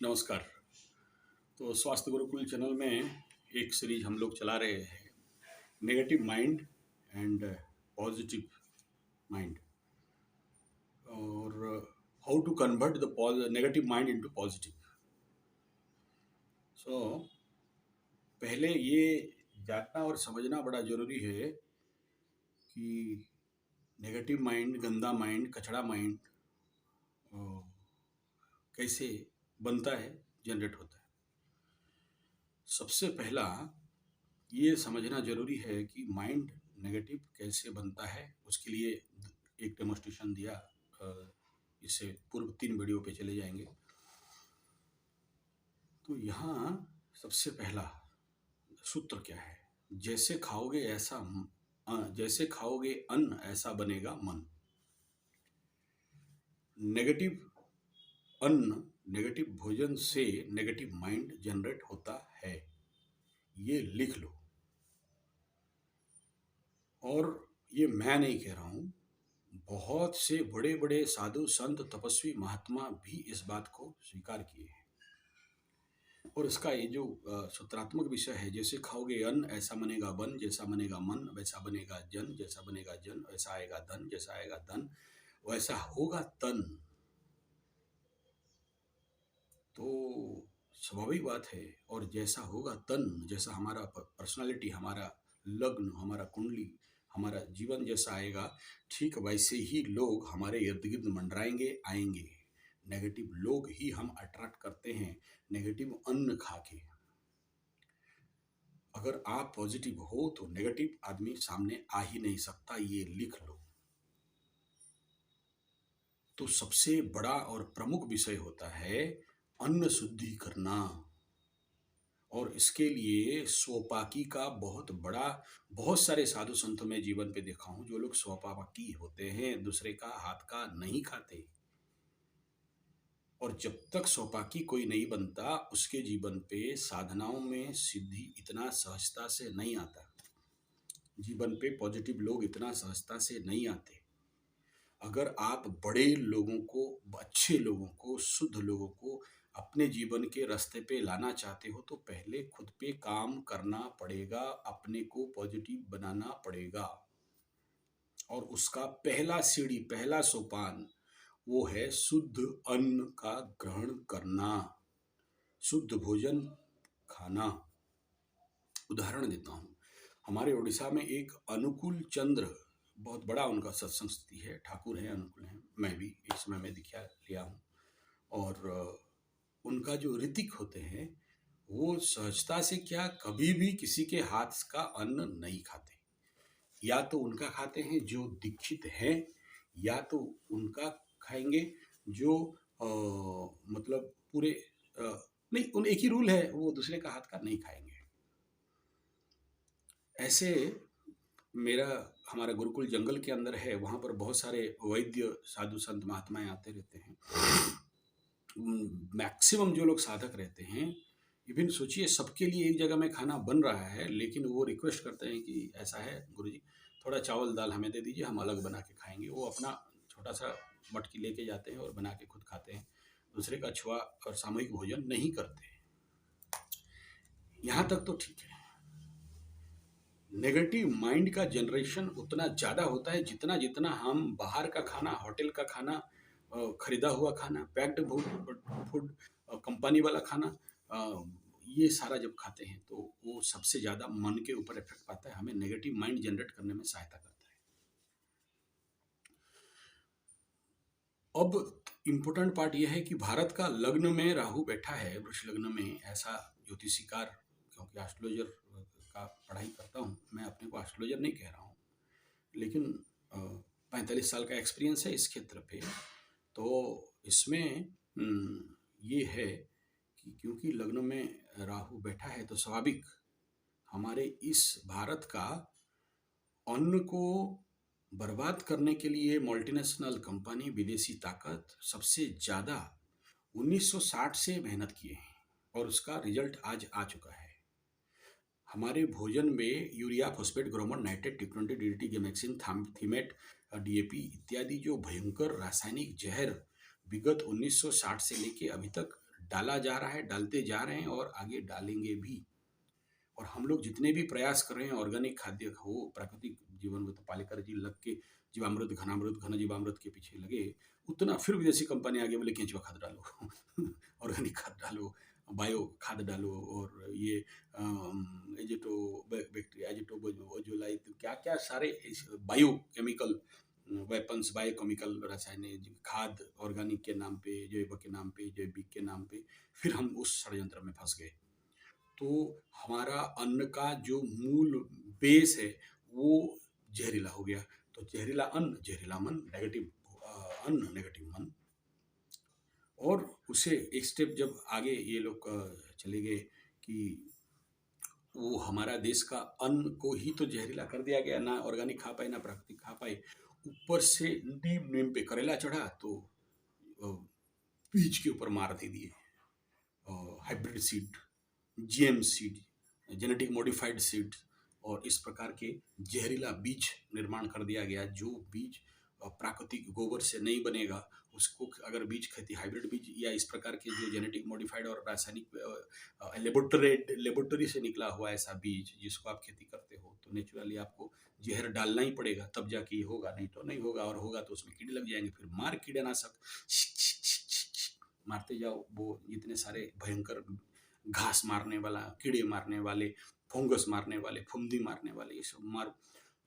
नमस्कार। तो स्वास्थ्य गुरुकुल चैनल में एक सीरीज हम लोग चला रहे हैं, negative mind and positive mind, और how to convert the negative mind into positive. So पहले ये जानना और समझना बड़ा ज़रूरी है कि नेगेटिव माइंड, गंदा माइंड, कचड़ा माइंड कैसे बनता है, जनरेट होता है। सबसे पहला ये समझना जरूरी है कि माइंड नेगेटिव कैसे बनता है। उसके लिए एक डेमोन्स्ट्रेशन दिया, इससे पूर्व 3 वीडियो पे चले जाएंगे। तो यहाँ सबसे पहला सूत्र क्या है? जैसे खाओगे अन्न ऐसा बनेगा मन। नेगेटिव अन्न, नेगेटिव भोजन से नेगेटिव माइंड जनरेट होता है, ये लिख लो। और ये मैं नहीं कह रहा हूँ, बहुत से बड़े बड़े साधु संत तपस्वी महात्मा भी इस बात को स्वीकार किए हैं। और इसका ये जो सूत्रात्मक विषय है, जैसे खाओगे अन्न ऐसा बनेगा वन, जैसा बनेगा मन वैसा बनेगा जन, जैसा बनेगा जन वैसा आएगा धन, जैसा आएगा धन वैसा होगा तन। तो स्वाभाविक बात है। और जैसा होगा तन, जैसा हमारा पर्सनालिटी, हमारा लग्न, हमारा कुंडली, हमारा जीवन जैसा आएगा, ठीक वैसे ही लोग हमारे इर्द गिर्द मंडराएंगे, आएंगे। नेगेटिव लोग ही हम अट्रैक्ट करते हैं, नेगेटिव अन्न खा के। अगर आप पॉजिटिव हो तो नेगेटिव आदमी सामने आ ही नहीं सकता, ये लिख लो। तो सबसे बड़ा और प्रमुख विषय होता है अन्न शुद्धि करना। और इसके लिए स्वपाकी का बहुत सारे साधु संतों में जीवन पे देखा हूं, जो लोग स्वपाकी होते हैं, दूसरे का हाथ का नहीं खाते। और जब तक स्वपाकी कोई नहीं बनता, उसके जीवन पे साधनाओं में सिद्धि इतना सहजता से नहीं आता, जीवन पे पॉजिटिव लोग इतना सहजता से नहीं आते। अगर आप बड़े लोगों को, अच्छे लोगों को, शुद्ध लोगों को अपने जीवन के रास्ते पे लाना चाहते हो तो पहले खुद पे काम करना पड़ेगा, अपने को पॉजिटिव बनाना पड़ेगा। और उसका पहला सीढ़ी, पहला सोपान वो है शुद्ध अन्न का ग्रहण करना, शुद्ध भोजन खाना। उदाहरण देता हूँ, हमारे उड़ीसा में एक अनुकूल चंद्र, बहुत बड़ा उनका सत्संग स्थिति है, ठाकुर हैं, अनुकूल हैं, मैं भी इस समय में दीक्षा लिया हूँ। और उनका जो ऋतिक होते हैं, वो सहजता से क्या कभी भी किसी के हाथ का अन्न नहीं खाते। या तो उनका खाते हैं जो दीक्षित हैं, या तो उनका खाएंगे जो मतलब पूरे नहीं, उन एक ही रूल है, वो दूसरे का हाथ का नहीं खाएंगे। ऐसे हमारा गुरुकुल जंगल के अंदर है, वहाँ पर बहुत सारे वैद्य साधु संत महात्माएं आते रहते हैं। मैक्सिमम जो लोग साधक रहते हैं, इवन सोचिए सबके लिए एक जगह में खाना बन रहा है, लेकिन वो रिक्वेस्ट करते हैं कि ऐसा है गुरुजी, थोड़ा चावल दाल हमें दे दीजिए, हम अलग बना के खाएंगे। वो अपना छोटा सा मटकी लेके जाते हैं और बना के खुद खाते हैं, दूसरे का छुआ और सामूहिक भोजन नहीं करते। यहाँ तक तो ठीक है। नेगेटिव माइंड का जनरेशन उतना ज़्यादा होता है जितना जितना हम बाहर का खाना, होटल का खाना, खरीदा हुआ खाना, पैक्ड फूड, कंपनी वाला खाना, ये सारा जब खाते हैं तो वो सबसे ज़्यादा मन के ऊपर इफेक्ट पाता है, हमें नेगेटिव माइंड जनरेट करने में सहायता करता है। अब इम्पोर्टेंट पार्ट ये है कि भारत का लग्न में राहु बैठा है, वृष लग्न में, ऐसा ज्योतिषीकार, क्योंकि एस्ट्रोलॉजर का पढ़ाई करता हूँ, मैं अपने को एस्ट्रोलॉजर नहीं कह रहा हूँ, लेकिन 45 साल का एक्सपीरियंस है इस क्षेत्र पे। तो इसमें ये है कि क्योंकि लग्न में राहु बैठा है, तो स्वाभाविक हमारे इस भारत का अन्न को बर्बाद करने के लिए मल्टीनेशनल कंपनी, विदेशी ताकत सबसे ज़्यादा 1960 से मेहनत किए हैं, और उसका रिजल्ट आज आ चुका है। हमारे भोजन में urea, phosphate, Gromor, nitrate, T20, DDT, gammexane, Thimet, DAP इत्यादि जो भयंकर रासायनिक जहर विगत 1960 से लेके अभी तक डाला जा रहा है, डालते जा रहे हैं और आगे डालेंगे भी। और हम लोग जितने भी प्रयास कर रहे हैं ऑर्गेनिक खाद्य हो, प्राकृतिक जीवन में, तो पालेकर जी लग के जीवामृत, घनामृत, घन जीवामृत के पीछे लगे, उतना फिर विदेशी कंपनी आगे बोले केंचुआ खाद डालो ऑर्गेनिक खाद डालो, बायो खाद डालो, और ये एजिटो बैक्टीरिया, एजिटो ओजोलाइट, क्या क्या सारे bio chemical weapons, bio chemical रासायनिक खाद ऑर्गेनिक के नाम पे, जैव के नाम पे, जैविक के नाम पे, फिर हम उस षड्यंत्र में फंस गए। तो हमारा अन्न का जो मूल बेस है वो जहरीला हो गया। तो जहरीला अन्न, जहरीला मन, नेगेटिव अन्न, नेगेटिव मन। और उसे एक स्टेप जब आगे ये लोग चले गए कि वो हमारा देश का अन्न को ही तो जहरीला कर दिया गया, ना ऑर्गेनिक खा पाए, ना प्राकृतिक खा पाए, ऊपर से नीम नीम पे करेला चढ़ा तो बीज के ऊपर मार दे दिए, hybrid seed, GM seed, genetic modified seed, और इस प्रकार के जहरीला बीज निर्माण कर दिया गया। जो बीज प्राकृतिक गोबर से नहीं बनेगा, उसको अगर बीज खेती, हाइब्रिड बीज या इस प्रकार के जो जेनेटिक मॉडिफाइड और रासायनिक लेबोरेटरी से निकला हुआ ऐसा बीज जिसको आप खेती करते हो, तो नेचुरली आपको जहर डालना ही पड़ेगा, तब जाके ये होगा, नहीं तो नहीं होगा, और होगा तो उसमें कीड़े लग जाएंगे। फिर मार कीड़ानाशक मारते जाओ, वो इतने सारे भयंकर घास मारने वाला, कीड़े मारने वाले, फंगस मारने वाले, फुंदी मारने वाले, ये सब मार।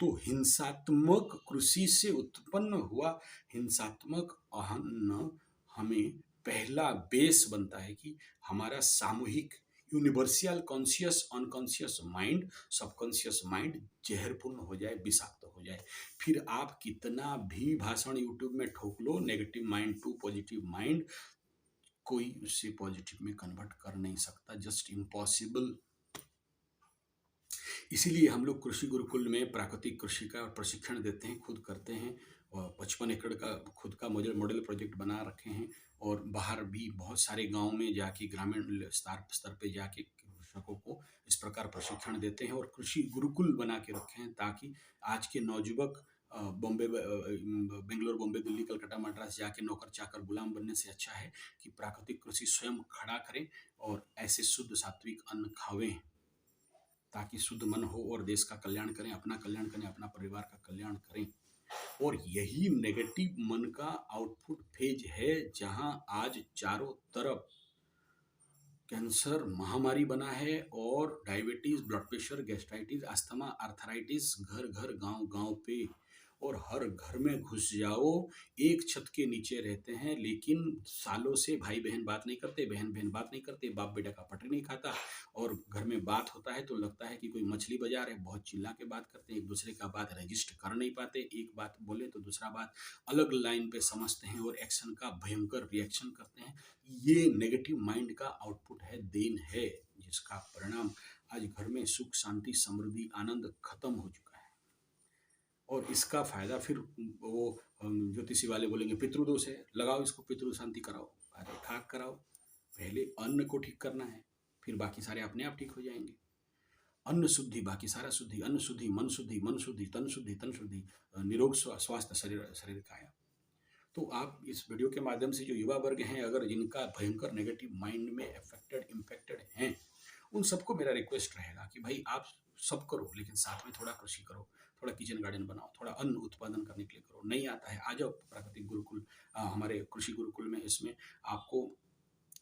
तो हिंसात्मक कृषि से उत्पन्न हुआ हिंसात्मक अन्न हमें पहला बेस बनता है कि हमारा सामूहिक universal conscious unconscious mind, subconscious mind जहरपूर्ण हो जाए, विषाक्त हो जाए। फिर आप कितना भी भाषण यूट्यूब में ठोक लो, negative mind to positive mind, कोई उससे पॉजिटिव में कन्वर्ट कर नहीं सकता, जस्ट इम्पॉसिबल। इसीलिए हम लोग कृषि गुरुकुल में प्राकृतिक कृषि का प्रशिक्षण देते हैं, खुद करते हैं, और 55 एकड़ का खुद का मॉडल प्रोजेक्ट बना रखे हैं, और बाहर भी बहुत सारे गांव में जाके, ग्रामीण स्तर पे जाके कृषकों को इस प्रकार प्रशिक्षण देते हैं, और कृषि गुरुकुल बना के रखे हैं, ताकि आज के नौजुवक बॉम्बे, बेंगलोर, बॉम्बे, दिल्ली, कलकत्ता, मद्रास जाके नौकर चाकर गुलाम बनने से अच्छा है कि प्राकृतिक कृषि स्वयं खड़ा करें और ऐसे शुद्ध सात्विक अन्न खावें, ताकि शुद्ध मन हो और देश का कल्याण करें, अपना कल्याण करें, अपना परिवार का कल्याण करें। और यही नेगेटिव मन का आउटपुट फेज है, जहां आज चारों तरफ कैंसर महामारी बना है, और diabetes, blood pressure, gastritis, asthma, arthritis घर घर, गांव गांव पे, और हर घर में घुस जाओ, एक छत के नीचे रहते हैं, लेकिन सालों से भाई बहन बात नहीं करते, बहन बहन बात नहीं करते, बाप बेटा का पटरी नहीं खाता, और घर में बात होता है तो लगता है कि कोई मछली बाजार है, बहुत चिल्ला के बात करते हैं, एक दूसरे का बात रजिस्ट कर नहीं पाते, एक बात बोले तो दूसरा बात अलग लाइन पे समझते हैं, और एक्शन का भयंकर रिएक्शन करते हैं। ये नेगेटिव माइंड का आउटपुट है, देन है, जिसका परिणाम आज घर में सुख, शांति, समृद्धि, आनंद खत्म हो चुका है। और इसका फायदा फिर वो ज्योतिषी वाले बोलेंगे पितृदोष है, लगाओ इसको, पितृ शांति कराओ, अरे खाक कराओ, पहले अन्न को ठीक करना है, फिर बाकी सारे अपने आप ठीक हो जाएंगे। अन्न शुद्धि, बाकी सारा शुद्धि, अन्न शुद्धि, मन शुद्धि, मन शुद्धि, तन शुद्धि, तन शुद्धि, निरोग स्वास्थ्य, शरीर शरीर काया। तो आप इस वीडियो के माध्यम से जो युवा वर्ग हैं, अगर जिनका भयंकर नेगेटिव माइंड में इम्फेक्टेड हैं, उन सबको मेरा रिक्वेस्ट रहेगा कि भाई आप सब करो, लेकिन साथ में थोड़ा कृषि करो, थोड़ा किचन गार्डन बनाओ, थोड़ा अन्न उत्पादन करने के लिए करो। नहीं आता है, आ जाओ प्राकृतिक गुरुकुल, हमारे कृषि गुरुकुल में। इसमें आपको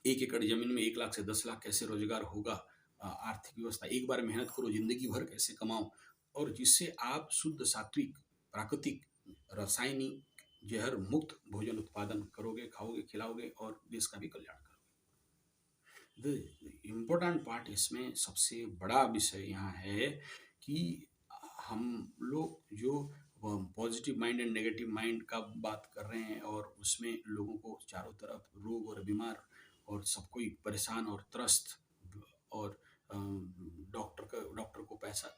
1 एकड़ जमीन में 1 लाख से 10 लाख कैसे रोजगार होगा, आर्थिक व्यवस्था, एक बार मेहनत करो, जिंदगी भर कैसे कमाओ, और जिससे आप शुद्ध सात्विक प्राकृतिक रासायनिक जहर मुक्त भोजन उत्पादन करोगे, खाओगे, खिलाओगे, और देश का भी कल्याण करोगे। द इम्पोर्टेंट पार्ट इसमें सबसे बड़ा विषय यहाँ है कि हम लोग जो positive mind and negative mind का बात कर रहे हैं, और उसमें लोगों को चारों तरफ रोग और बीमार, और सब कोई परेशान और त्रस्त, और डॉक्टर को पैसा,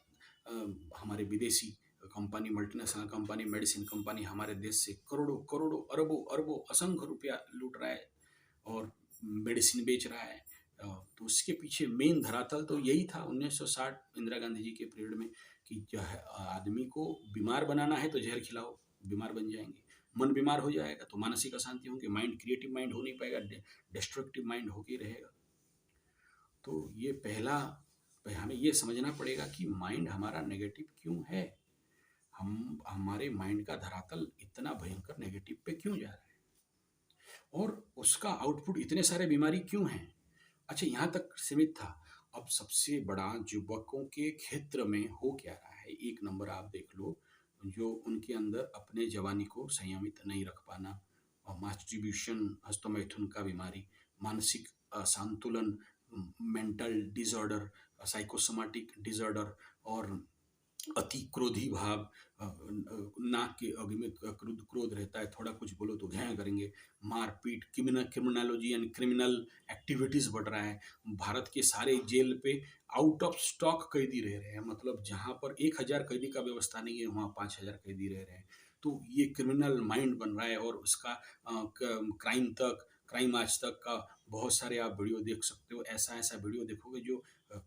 हमारे विदेशी company, multinational company, medicine company हमारे देश से करोड़ों करोड़ों, अरबों अरबों, असंख्य रुपया लूट रहा है और मेडिसिन बेच रहा है। तो उसके पीछे मेन धरातल तो यही था 1960 इंदिरा गांधी जी के पीरियड में, कि आदमी को बीमार बनाना है तो जहर खिलाओ, बीमार बन जाएंगे। मन बीमार हो जाएगा तो मानसिक अशांति होंगे, माइंड क्रिएटिव माइंड हो नहीं पाएगा, डिस्ट्रक्टिव माइंड होके रहेगा। तो ये पहला हमें ये समझना पड़ेगा कि माइंड हमारा नेगेटिव क्यों है, हमारे माइंड का धरातल इतना भयंकर नेगेटिव पे क्यों जा रहा है, और उसका आउटपुट इतने सारे बीमारी क्यों हैं। अच्छा, यहाँ तक सीमित था। अब सबसे बड़ा युवकों के क्षेत्र में हो क्या रहा है, एक नंबर आप देख लो, जो उनके अंदर अपने जवानी को संयमित नहीं रख पाना, और मास्टरब्यूशन, हस्तमैथुन का बीमारी, मानसिक असंतुलन, मेंटल डिसऑर्डर, साइकोसोमेटिक डिसऑर्डर, और अति क्रोधी भाव, नाक के अग्नि में क्रोध रहता है, थोड़ा कुछ बोलो तो घृणा करेंगे, मारपीट, क्रिमिनोलॉजी यानी क्रिमिनल एक्टिविटीज़ बढ़ रहा है। भारत के सारे जेल पे आउट ऑफ स्टॉक कैदी रह रहे हैं, मतलब जहाँ पर 1000 कैदी का व्यवस्था नहीं है वहाँ 5000 कैदी रह रहे हैं। तो ये क्रिमिनल माइंड बन रहा है, और उसका क्राइम आज तक का बहुत सारे आप वीडियो देख सकते हो, ऐसा ऐसा वीडियो देखोगे जो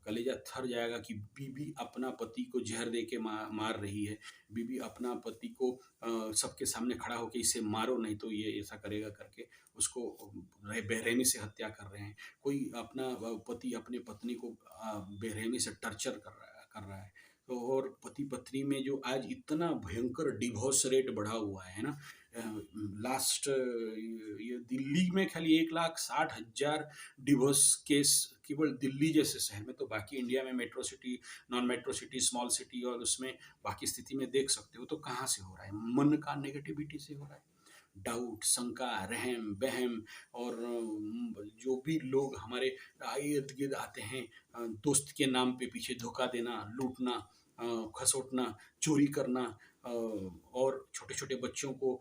कलेजा थर जाएगा कि बीवी अपना पति को जहर दे के मार रही है, बीवी अपना पति को सबके सामने खड़ा होकर इसे मारो नहीं तो ये ऐसा करेगा करके उसको बेरहमी से हत्या कर रहे हैं। कोई अपना पति अपने पत्नी को बेरहमी से टर्चर कर रहा है। तो और पति पत्नी में जो आज इतना भयंकर डिवोर्स रेट बढ़ा हुआ है ना, लास्ट ये दिल्ली में खाली 1,60,000 डिवोर्स केस केवल दिल्ली जैसे शहर में, तो बाकी इंडिया में metro city, non metro city, small city और उसमें बाकी स्थिति में देख सकते हो। तो कहाँ से हो रहा है, मन का नेगेटिविटी से हो रहा है। डाउट, शंका, रहम बहम, और जो भी लोग हमारे इर्द गिर्द आते हैं, दोस्त के नाम पे पीछे धोखा देना, लूटना, खसोटना, चोरी करना, और छोटे छोटे बच्चों को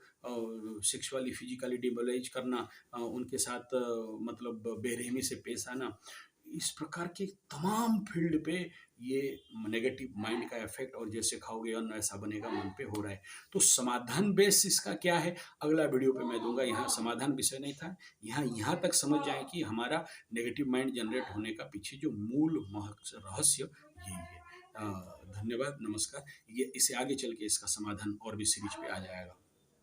सेक्सुअली फिजिकली डिमोलाइज करना, उनके साथ मतलब बेरहमी से पेश आना, इस प्रकार के तमाम फील्ड पे ये नेगेटिव माइंड का इफेक्ट, और जैसे खाओगे अन्न ऐसा बनेगा मन पे हो रहा है। तो समाधान बेस इसका क्या है, अगला वीडियो पे मैं दूंगा। यहाँ समाधान विषय नहीं था, यहाँ तक समझ जाए कि हमारा नेगेटिव माइंड जनरेट होने का पीछे जो मूल रहस्य यही है। धन्यवाद, नमस्कार। ये इसे आगे चल के इसका समाधान और भी सीरीज पे आ जाएगा।